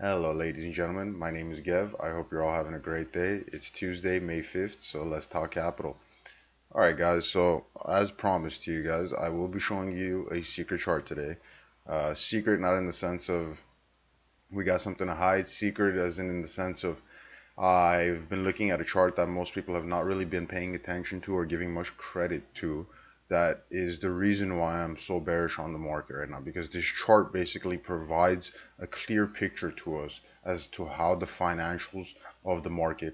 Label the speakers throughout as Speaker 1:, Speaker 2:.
Speaker 1: Hello, ladies and gentlemen. My name is Gev. I hope you're all having a great day. It's Tuesday, May 5th, so let's talk capital. All right, guys. So, as promised to you guys, I will be showing you a secret chart today. Secret, not in the sense of we got something to hide, secret, as in the sense of I've been looking at a chart that most people have not really been paying attention to or giving much credit to. That is the reason why I'm so bearish on the market right now, because this chart basically provides a clear picture to us as to how the financials of the market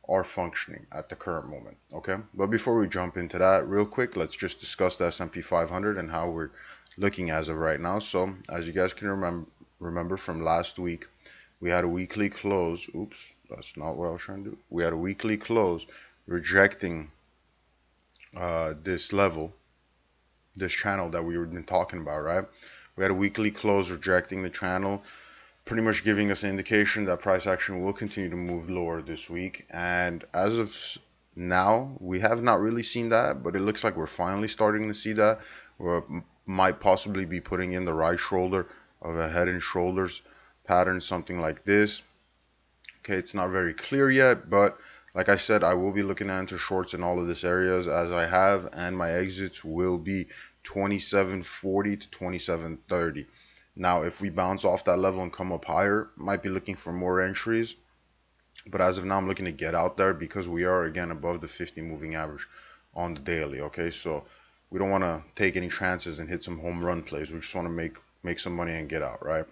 Speaker 1: are functioning at the current moment. Okay, but before we jump into that, real quick, let's just discuss the S&P 500 and how we're looking as of right now. So, as you guys can remember from last week, we had a weekly close. Oops, that's not what I was trying to do. We had a weekly close rejecting this level, this channel that we were been talking about, right? We had a weekly close rejecting the channel, pretty much giving us an indication that price action will continue to move lower this week. And as of now, we have not really seen that, but it looks like we're finally starting to see that. We might possibly be putting in the right shoulder of a head and shoulders pattern, something like this. Okay, it's not very clear yet, but like I said, I will be looking to enter shorts in all of this areas as I have, and my exits will be 27.40 to 27.30. Now, if we bounce off that level and come up higher, might be looking for more entries, but as of now, I'm looking to get out there because we are again above the 50 moving average on the daily. Okay, so we don't want to take any chances and hit some home run plays. We just want to make some money and get out, right?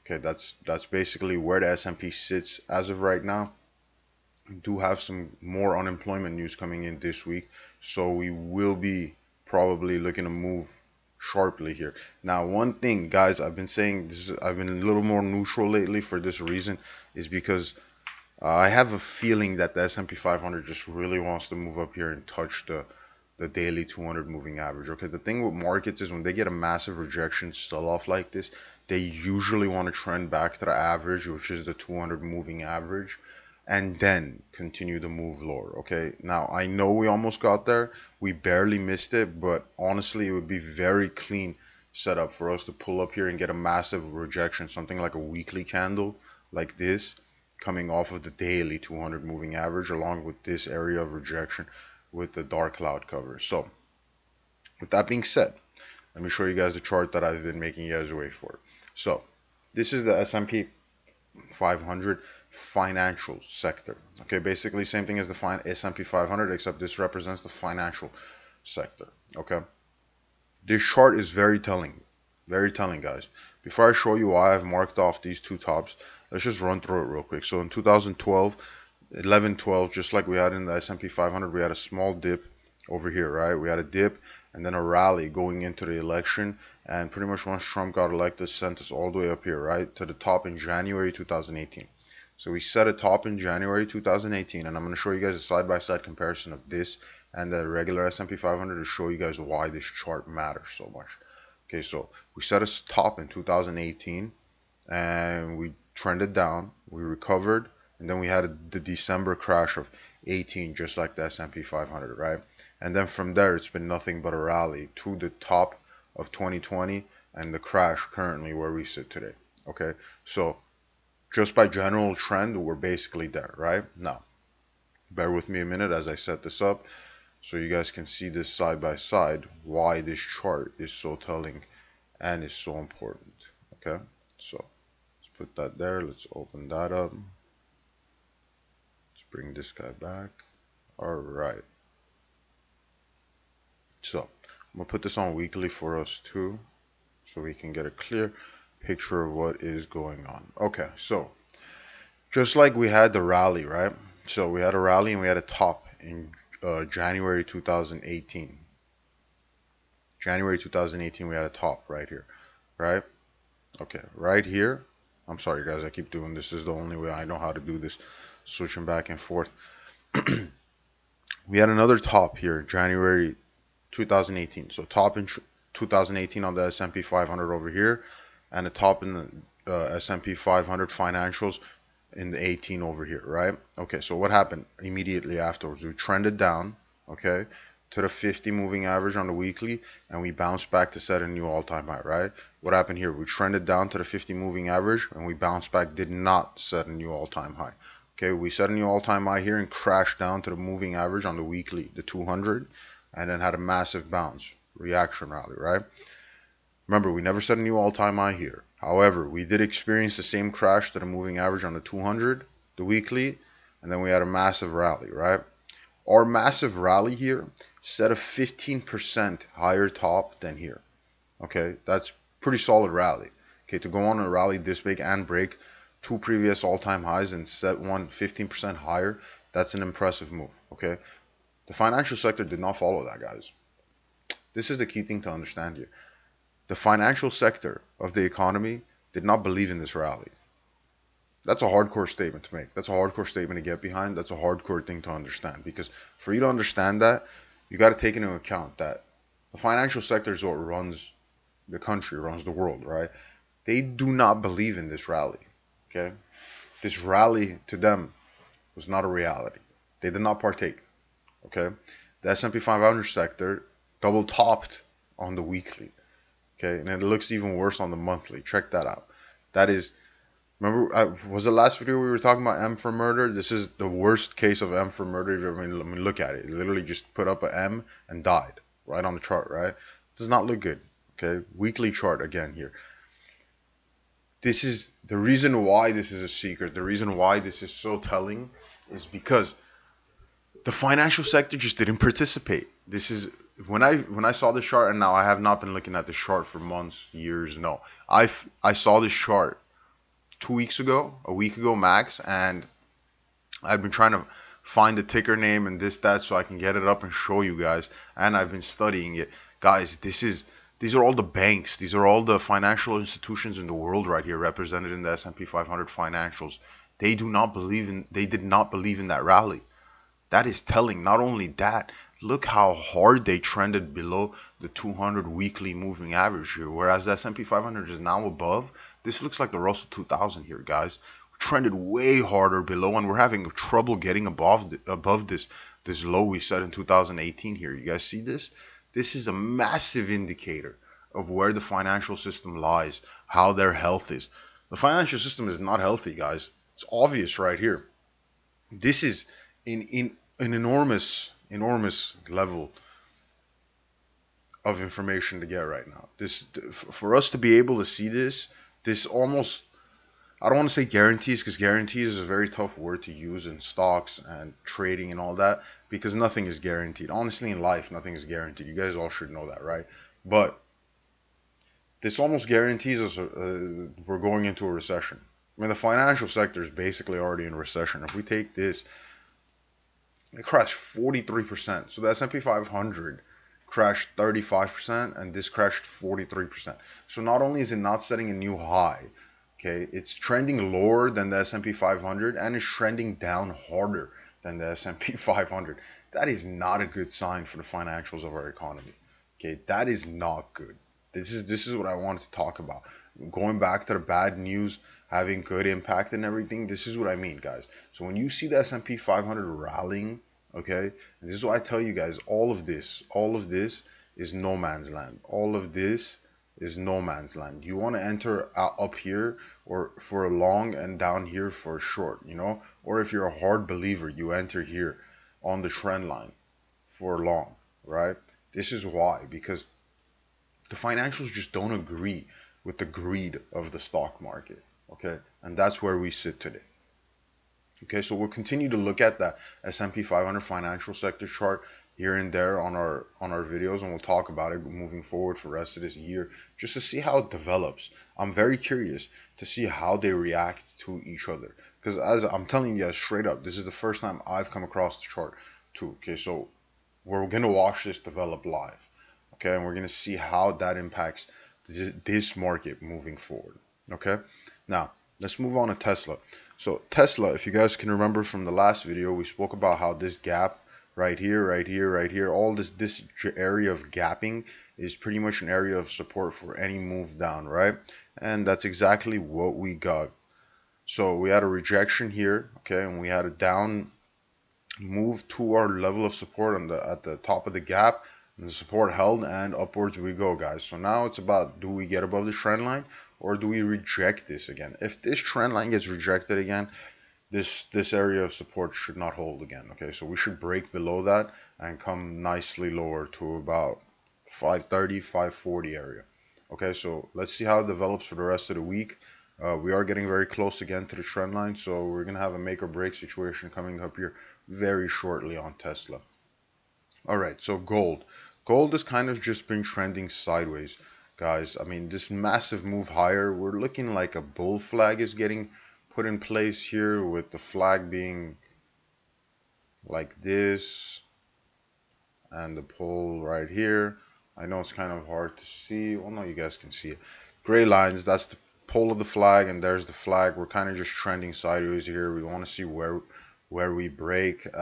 Speaker 1: Okay, that's basically where the S&P sits as of right now. We do have some more unemployment news coming in this week, so we will be probably looking to move sharply here. Now, one thing, guys, I've been saying this. I've been a little more neutral lately for this reason, is because I have a feeling that the S&P 500 just really wants to move up here and touch the daily 200 moving average. Okay, the thing with markets is when they get a massive rejection sell-off like this, they usually want to trend back to the average, which is the 200 moving average, and then continue to move lower. Okay, now I know we almost got there. We barely missed it, but honestly, it would be very clean setup for us to pull up here and get a massive rejection, something like a weekly candle like this, coming off of the daily 200 moving average, along with this area of rejection with the dark cloud cover. So, with that being said, let me show you guys the chart that I've been making you guys wait for. So, this is the S&P 500 financial sector. Okay, basically same thing as the S&P 500, except this represents the financial sector. Okay, this chart is very telling, guys. Before I show you why I've marked off these two tops, let's just run through it real quick. So in 2012, 11, 12, just like we had in the S&P 500, we had a small dip over here, right? We had a dip and then a rally going into the election, and pretty much once Trump got elected, sent us all the way up here, right, to the top in January 2018. So we set a top in January 2018, and I'm going to show you guys a side-by-side comparison of this and the regular S&P 500 to show you guys why this chart matters so much. Okay, so we set a top in 2018, and we trended down, we recovered, and then we had the December crash of 18, just like the S&P 500, right? And then from there, it's been nothing but a rally to the top of 2020 and the crash currently where we sit today. Okay, so just by general trend, we're basically there, right? Now, bear with me a minute as I set this up so you guys can see this side by side, why this chart is so telling and is so important. Okay, so let's put that there. Let's open that up. Let's bring this guy back. All right. So I'm gonna put this on weekly for us too, so we can get a clear picture of what is going on. Okay, so just like we had the rally, right? So we had a rally and we had a top in January 2018. January 2018, we had a top right here, right? Okay, right here. I'm sorry, guys, I keep doing this. This is the only way I know how to do this, switching back and forth. We had another top here, January 2018. So top in 2018 on the S&P 500 over here, and a top in the S&P 500 financials in the 18 over here, right? Okay, so what happened immediately afterwards? We trended down, okay, to the 50 moving average on the weekly, and we bounced back to set a new all-time high, right? What happened here? We trended down to the 50 moving average and we bounced back, did not set a new all-time high. Okay, we set a new all-time high here and crashed down to the moving average on the weekly, the 200, and then had a massive bounce, reaction rally, right? Remember, we never set a new all-time high here. However, we did experience the same crash to the moving average on the 200, the weekly, and then we had a massive rally, right? Our massive rally here set a 15% higher top than here. Okay, that's pretty solid rally. Okay, to go on a rally this big and break two previous all-time highs and set one 15% higher, that's an impressive move. Okay, the financial sector did not follow that, guys. This is the key thing to understand here. The financial sector of the economy did not believe in this rally. That's a hardcore statement to make. That's a hardcore statement to get behind. That's a hardcore thing to understand, because for you to understand that, you got to take into account that the financial sector is what runs the country, runs the world, right? They do not believe in this rally. Okay, this rally to them was not a reality. They did not partake. Okay, the S&P 500 sector double topped on the weekly. Okay, and it looks even worse on the monthly. Check that out. That is, remember, was the last video we were talking about M for murder? This is the worst case of M for murder. I mean, look at it. It literally just put up an M and died right on the chart, right? It does not look good. Okay, weekly chart again here. This is the reason why this is a secret. The reason why this is so telling is because the financial sector just didn't participate. This is when I saw this chart, and now I have not been looking at this chart for months, years. No, I saw this chart 2 weeks ago, a week ago max, and I've been trying to find the ticker name and this that so I can get it up and show you guys. And I've been studying it, guys. These are all the banks. These are all the financial institutions in the world right here, represented in the S&P 500 financials. They did not believe in that rally. That is telling. Not only that, look how hard they trended below the 200 weekly moving average here, whereas the S&P 500 is now above. This looks like the Russell 2000 here, guys. We trended way harder below, and we're having trouble getting above this low we set in 2018 here. You guys see this? This is a massive indicator of where the financial system lies, how their health is. The financial system is not healthy, guys. It's obvious right here. This is in an enormous level of information to get right now. This, for us to be able to see this almost, I don't want to say guarantees, because guarantees is a very tough word to use in stocks and trading and all that, because nothing is guaranteed. Honestly, in life, nothing is guaranteed. You guys all should know that, right? But this almost guarantees us we're going into a recession. I mean, the financial sector is basically already in recession. If we take this, it crashed 43%. So the S&P 500 crashed 35%, and this crashed 43%. So not only is it not setting a new high, okay, it's trending lower than the S&P 500, and it's trending down harder than the S&P 500. That is not a good sign for the financials of our economy. Okay, that is not good. This is what I wanted to talk about. Going back to the bad news having good impact and everything, this is what I mean, guys. So when you see the S&P 500 rallying, okay, and this is what I tell you guys, all of this is no man's land. All of this is no man's land. You want to enter up here, or for a long, and down here for a short, you know? Or if you're a hard believer, you enter here on the trend line for long, right? This is why, because the financials just don't agree with the greed of the stock market, okay? And that's where we sit today. Okay, so we'll continue to look at that S&P 500 financial sector chart here and there on our videos, and we'll talk about it moving forward for the rest of this year, just to see how it develops. I'm very curious to see how they react to each other, because as I'm telling you guys straight up, this is the first time I've come across the chart too. Okay, so we're gonna watch this develop live. Okay, and we're gonna see how that impacts this market moving forward. Okay, now let's move on to Tesla. So Tesla, if you guys can remember from the last video, we spoke about how this gap right here, all this area of gapping is pretty much an area of support for any move down, right? And that's exactly what we got. So we had a rejection here, okay, and we had a down move to our level of support at the top of the gap. And the support held and upwards we go, guys. So now it's about, do we get above the trend line or do we reject this again? If this trend line gets rejected again, this area of support should not hold again. Okay, so we should break below that and come nicely lower to about 530, 540 area. Okay, so let's see how it develops for the rest of the week. We are getting very close again to the trend line, so we're gonna have a make or break situation coming up here very shortly on Tesla. All right, so gold. Gold has kind of just been trending sideways, guys. I mean, this massive move higher, we're looking like a bull flag is getting put in place here, with the flag being like this and the pole right here. I know it's kind of hard to see. Well, no, you guys can see it. Gray lines, that's the pole of the flag, and there's the flag. We're kind of just trending sideways here. We want to see where we break.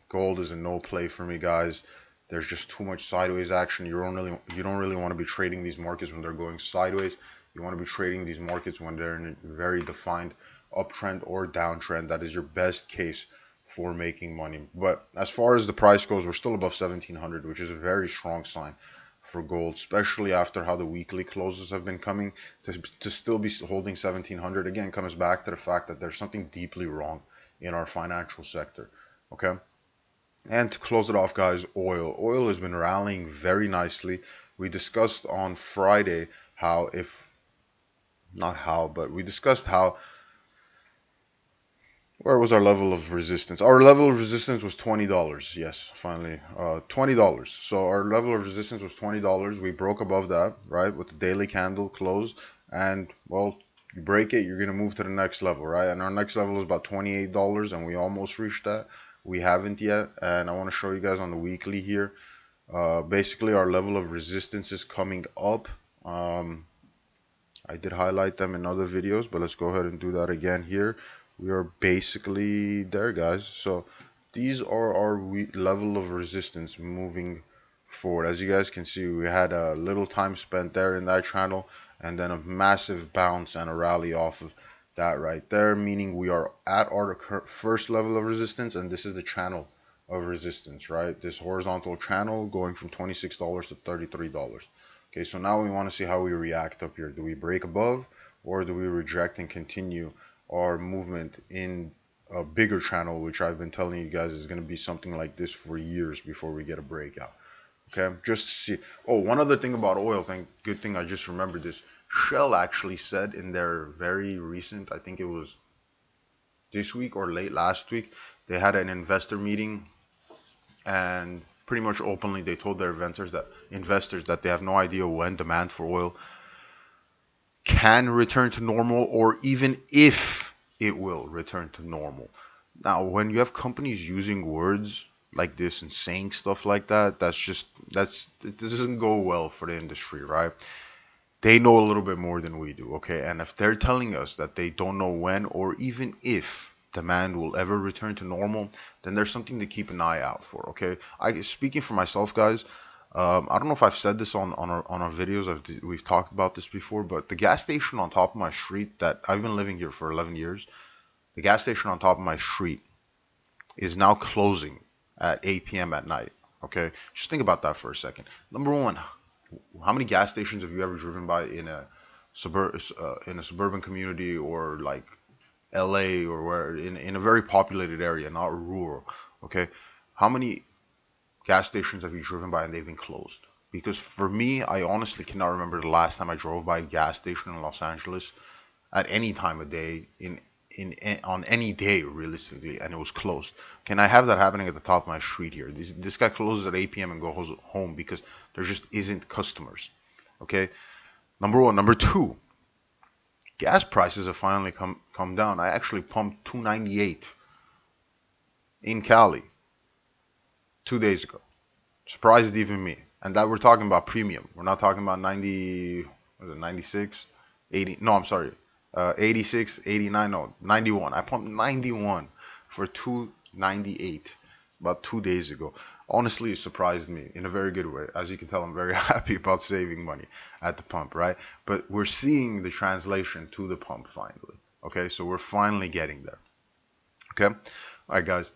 Speaker 1: Gold is a no play for me, guys. There's just too much sideways action. You don't really want to be trading these markets when they're going sideways. You want to be trading these markets when they're in a very defined uptrend or downtrend. That is your best case for making money. But as far as the price goes, we're still above 1700, which is a very strong sign for gold, especially after how the weekly closes have been coming. To still be holding 1700 again comes back to the fact that there's something deeply wrong in our financial sector. Okay, and to close it off, guys, oil has been rallying very nicely. We discussed on Friday how, if not how, but we discussed how, where was our level of resistance? Our level of resistance was $20. Yes, finally, $20. So our level of resistance was $20. We broke above that, right, with the daily candle close. And, well, you break it, you're going to move to the next level, right? And our next level is about $28, and we almost reached that. We haven't yet, and I want to show you guys on the weekly here. Basically, our level of resistance is coming up. I did highlight them in other videos, but let's go ahead and do that again here. We are basically there, guys. So these are our level of resistance moving forward. As you guys can see, we had a little time spent there in that channel, and then a massive bounce and a rally off of that right there, meaning we are at our first level of resistance, and this is the channel of resistance, right? This horizontal channel going from $26 to $33. Okay, so now we want to see how we react up here. Do we break above, or do we reject and continue our movement in a bigger channel, which I've been telling you guys is going to be something like this for years before we get a breakout? Okay, just to see. Oh, one other thing about oil, good thing I just remembered this. Shell actually said in their very recent, I think it was this week or late last week, they had an investor meeting, and pretty much openly they told their investors that they have no idea when demand for oil can return to normal, or even if it will return to normal. Now, when you have companies using words like this and saying stuff like that, it doesn't go well for the industry, right? They know a little bit more than we do, okay? And if they're telling us that they don't know when or even if demand will ever return to normal, then there's something to keep an eye out for, okay? Speaking for myself, guys, I don't know if I've said this on our videos. We've talked about this before, but the gas station on top of my street, that I've been living here for 11 years, the gas station on top of my street is now closing at 8 p.m. at night. Okay, just think about that for a second. Number one, how many gas stations have you ever driven by in a suburban community, or like LA, or where in a very populated area, not rural? Okay, how many gas stations have you driven by and they've been closed? Because for me, I honestly cannot remember the last time I drove by a gas station in Los Angeles at any time of day, on any day realistically, and it was closed. Can I have that happening at the top of my street here? This guy closes at 8 p.m. and goes home because there just isn't customers. Okay, number one. Number two, gas prices have finally come down. I actually pumped 298 in Cali 2 days ago. Surprised even me. And that we're talking about premium. We're not talking about 90, was it 96, 80? No, I'm sorry. 86, 89, no, 91. I pumped 91 for 298 about 2 days ago. Honestly, it surprised me in a very good way. As you can tell, I'm very happy about saving money at the pump, right? But we're seeing the translation to the pump finally. Okay, so we're finally getting there. Okay, all right, guys.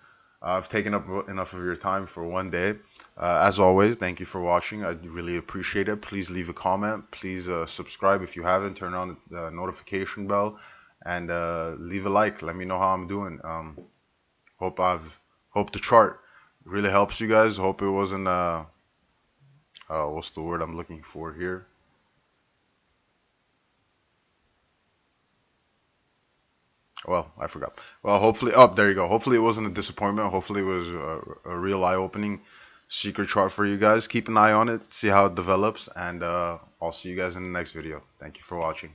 Speaker 1: I've taken up enough of your time for one day. As always, thank you for watching. I really appreciate it. Please leave a comment. Please subscribe if you haven't. Turn on the notification bell and leave a like. Let me know how I'm doing. Hope I've hope the chart really helps you guys. Hope it wasn't what's the word I'm looking for here? Well, I forgot. Well, hopefully, oh, there you go. Hopefully, it wasn't a disappointment. Hopefully, it was a real eye-opening secret chart for you guys. Keep an eye on it, see how it develops, and I'll see you guys in the next video. Thank you for watching.